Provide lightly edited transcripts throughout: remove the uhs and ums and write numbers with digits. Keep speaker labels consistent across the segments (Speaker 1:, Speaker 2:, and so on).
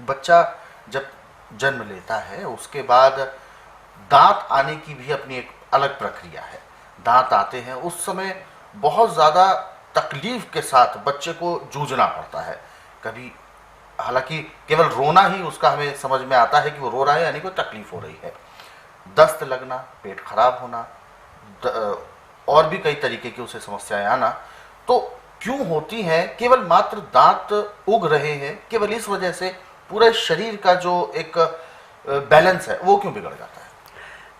Speaker 1: बच्चा जब जन्म लेता है उसके बाद दांत आने की भी अपनी एक अलग प्रक्रिया है। दांत आते हैं उस समय बहुत ज़्यादा तकलीफ के साथ बच्चे को जूझना पड़ता है। कभी हालांकि केवल रोना ही उसका हमें समझ में आता है कि वो रो रहा है यानी कोई तकलीफ हो रही है। दस्त लगना, पेट खराब होना, और भी कई तरीके की उसे समस्याएं आना, तो क्यों होती हैं? केवल मात्र दांत उग रहे हैं, केवल इस वजह से पूरे शरीर का जो एक बैलेंस है वो क्यों बिगड़ जाता है?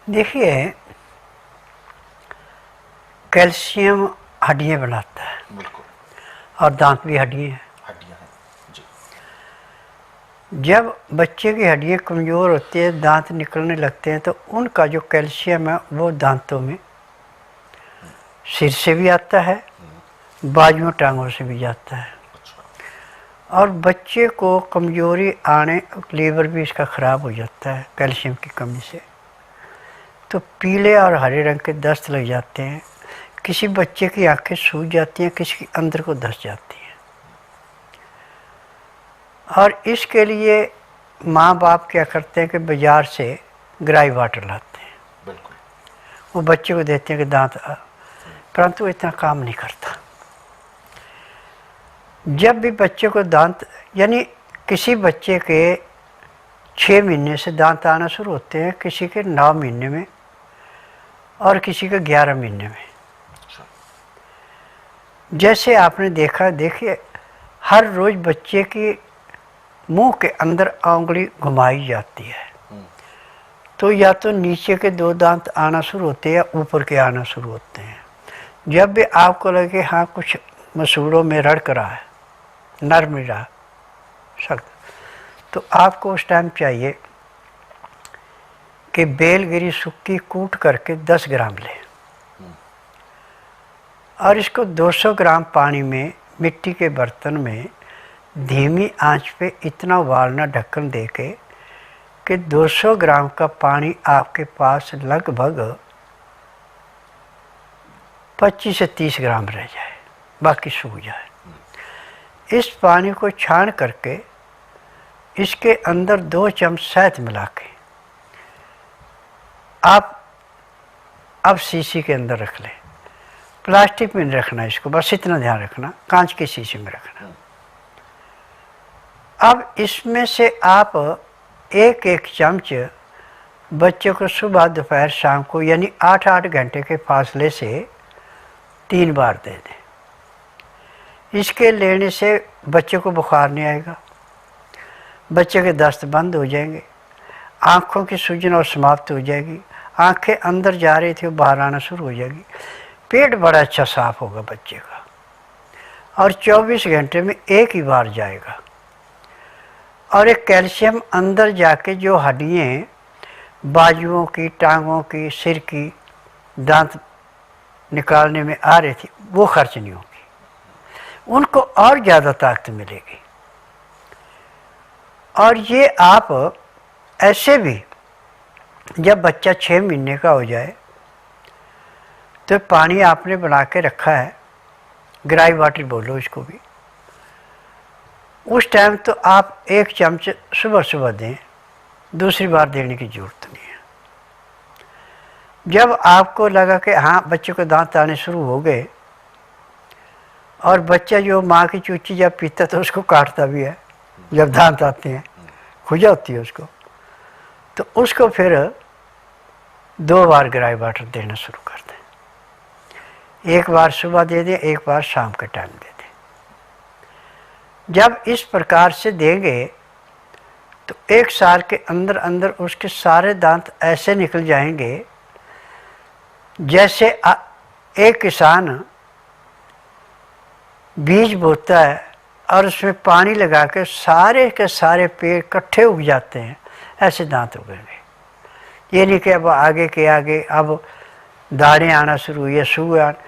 Speaker 2: देखिए, कैल्शियम हड्डियाँ बनाता है।
Speaker 1: बिल्कुल।
Speaker 2: और दांत भी हड्डियाँ हैं।
Speaker 1: हड्डियाँ हैं जी।
Speaker 2: जब बच्चे की हड्डियाँ कमज़ोर होती है, दांत निकलने लगते हैं, तो उनका जो कैल्शियम है वो दांतों में सिर से भी आता है, बाजुओं टांगों से भी जाता है। और बच्चे को कमज़ोरी आने, लीवर भी इसका ख़राब हो जाता है कैल्शियम की कमी से। तो पीले और हरे रंग के दस्त लग जाते हैं। किसी बच्चे की आंखें सूज जाती हैं, किसी की अंदर को धंस जाती हैं। और इसके लिए माँ बाप क्या करते हैं कि बाज़ार से ग्राई वाटर लाते हैं।
Speaker 1: बिल्कुल।
Speaker 2: वो बच्चे को देते हैं कि दांत परंतु इतना काम नहीं करता। जब भी बच्चे को दांत, यानी किसी बच्चे के 6 महीने से दांत आना शुरू होते हैं, किसी के 9 महीने में और किसी के 11 महीने में। जैसे आपने देखा, देखिए हर रोज़ बच्चे की मुंह के अंदर उंगली घुमाई जाती है, तो या तो नीचे के 2 दांत आना शुरू होते हैं या ऊपर के आना शुरू होते हैं। जब भी आपको लगे हाँ कुछ मसूड़ों में रड़क रहा है, नरम रहा सख्त, तो आपको उस टाइम चाहिए कि बेलगिरी सुक्की कूट करके 10 ग्राम लें और इसको 200 ग्राम पानी में मिट्टी के बर्तन में धीमी आंच पे इतना उबालना ढक्कन दे के कि 200 ग्राम का पानी आपके पास लगभग 25 से 30 ग्राम रह जाए, बाकी सूख जाए। इस पानी को छान करके इसके अंदर 2 चम्मच शहद मिला के आप अब शीशी के अंदर रख लें। प्लास्टिक में नहीं रखना इसको, बस इतना ध्यान रखना, कांच की शीशी में रखना। अब इसमें से आप 1-1 चम्मच बच्चे को सुबह दोपहर शाम को, यानी 8-8 घंटे के फासले से 3 बार दे दें। इसके लेने से बच्चे को बुखार नहीं आएगा, बच्चे के दस्त बंद हो जाएंगे, आँखों की सूजन और समाप्त हो जाएगी, आँखें अंदर जा रही थी वो बाहर आना शुरू हो जाएगी, पेट बड़ा अच्छा साफ होगा बच्चे का, और 24 घंटे में 1 ही बार जाएगा। और एक कैल्शियम अंदर जाके जो हड्डियाँ बाजुओं की, टांगों की, सिर की, दांत निकालने में आ रही थी वो खर्च नहीं होगी, उनको और ज़्यादा ताकत मिलेगी। और ये आप ऐसे भी जब बच्चा 6 महीने का हो जाए तो पानी आपने बना के रखा है, ग्राई वाटर बोलो इसको भी, उस टाइम तो आप 1 चम्मच सुबह सुबह दें, दूसरी बार देने की ज़रूरत नहीं है। जब आपको लगा कि हाँ बच्चे को दांत आने शुरू हो गए, और बच्चा जो माँ की चूची जब पीता तो उसको काटता भी है, जब दांत आते हैं खुजा होती है उसको, तो उसको फिर 2 बार ग्राई वाटर देना शुरू कर दें। 1 बार सुबह दे दें, 1 बार शाम के टाइम दे दें। जब इस प्रकार से देंगे तो 1 साल के अंदर अंदर उसके सारे दांत ऐसे निकल जाएंगे जैसे एक किसान बीज बोता है और उसमें पानी लगा के सारे के सारे पेड़ इकट्ठे उग जाते हैं, ऐसे दांत उगेंगे। ये नहीं कि अब आगे के आगे अब दाने आना शुरू हुई, सूखे आना,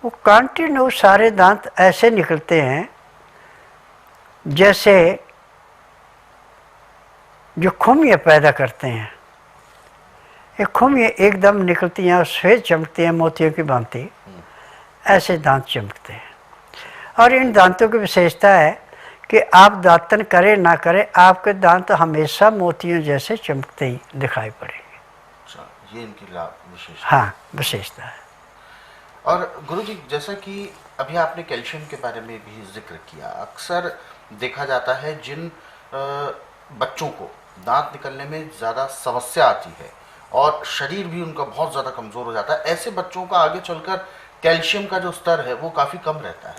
Speaker 2: वो कंटिन्यू सारे दांत ऐसे निकलते हैं जैसे जो खुमियाँ पैदा करते हैं। ये खुमियाँ एकदम निकलती हैं और सफ़ेद चमकती हैं मोतियों की भांति, ऐसे दांत चमकते हैं। और इन दांतों की विशेषता है कि आप दातन करें ना करें, आपके दांत हमेशा मोतियों जैसे चमकते ही दिखाई पड़ेंगे।
Speaker 1: अच्छा, ये इनकी लाभ विशेष।
Speaker 2: हाँ, विशेषता है।
Speaker 1: और गुरुजी, जैसा कि अभी आपने कैल्शियम के बारे में भी जिक्र किया, अक्सर देखा जाता है जिन बच्चों को दांत निकलने में ज़्यादा समस्या आती है और शरीर भी उनका बहुत ज़्यादा कमज़ोर हो जाता है, ऐसे बच्चों का आगे चलकर कैल्शियम का जो स्तर है वो काफ़ी कम रहता है।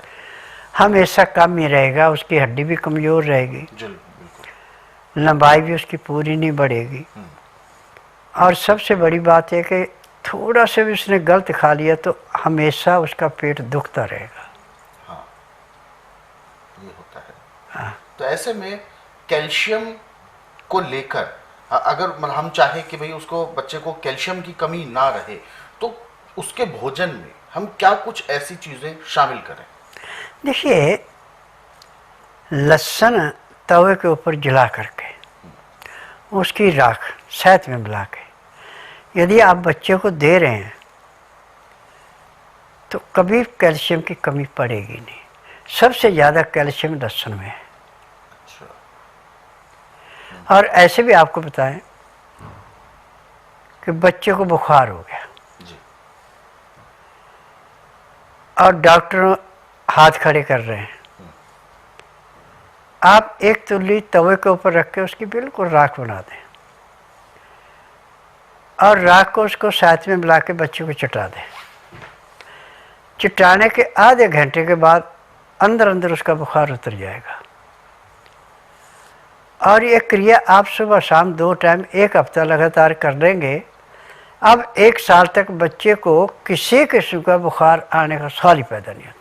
Speaker 2: हमेशा कम ही रहेगा, उसकी हड्डी भी कमज़ोर रहेगी,
Speaker 1: जी बिल्कुल।
Speaker 2: लंबाई भी उसकी पूरी नहीं बढ़ेगी। और सबसे बड़ी बात है कि थोड़ा सा भी उसने गलत खा लिया तो हमेशा उसका पेट दुखता रहेगा।
Speaker 1: हाँ, ये होता है।
Speaker 2: हाँ।
Speaker 1: तो ऐसे में कैल्शियम को लेकर अगर मतलब हम चाहें कि भाई उसको, बच्चे को कैल्शियम की कमी ना रहे, तो उसके भोजन में हम क्या कुछ ऐसी चीज़ें शामिल करें?
Speaker 2: देखिए, लहसुन तवे के ऊपर जला करके उसकी राख शहद में मिला के यदि आप बच्चे को दे रहे हैं तो कभी कैल्शियम की कमी पड़ेगी नहीं। सबसे ज़्यादा कैल्शियम लहसुन में है।
Speaker 1: अच्छा।
Speaker 2: और ऐसे भी आपको बताएं कि बच्चे को बुखार हो गया
Speaker 1: जी।
Speaker 2: और डॉक्टर हाथ खड़े कर रहे हैं, आप एक तुल्ली तवे के ऊपर रख के उसकी बिल्कुल राख बना दें और राख को उसको साथ में मिला के बच्चे को चटा दें। चटाने के आधे घंटे के बाद अंदर अंदर उसका बुखार उतर जाएगा। और ये क्रिया आप सुबह शाम 2 टाइम 1 हफ्ता लगातार कर लेंगे, अब 1 साल तक बच्चे को किसी किस्म का बुखार आने का सवाल ही पैदा नहीं होता।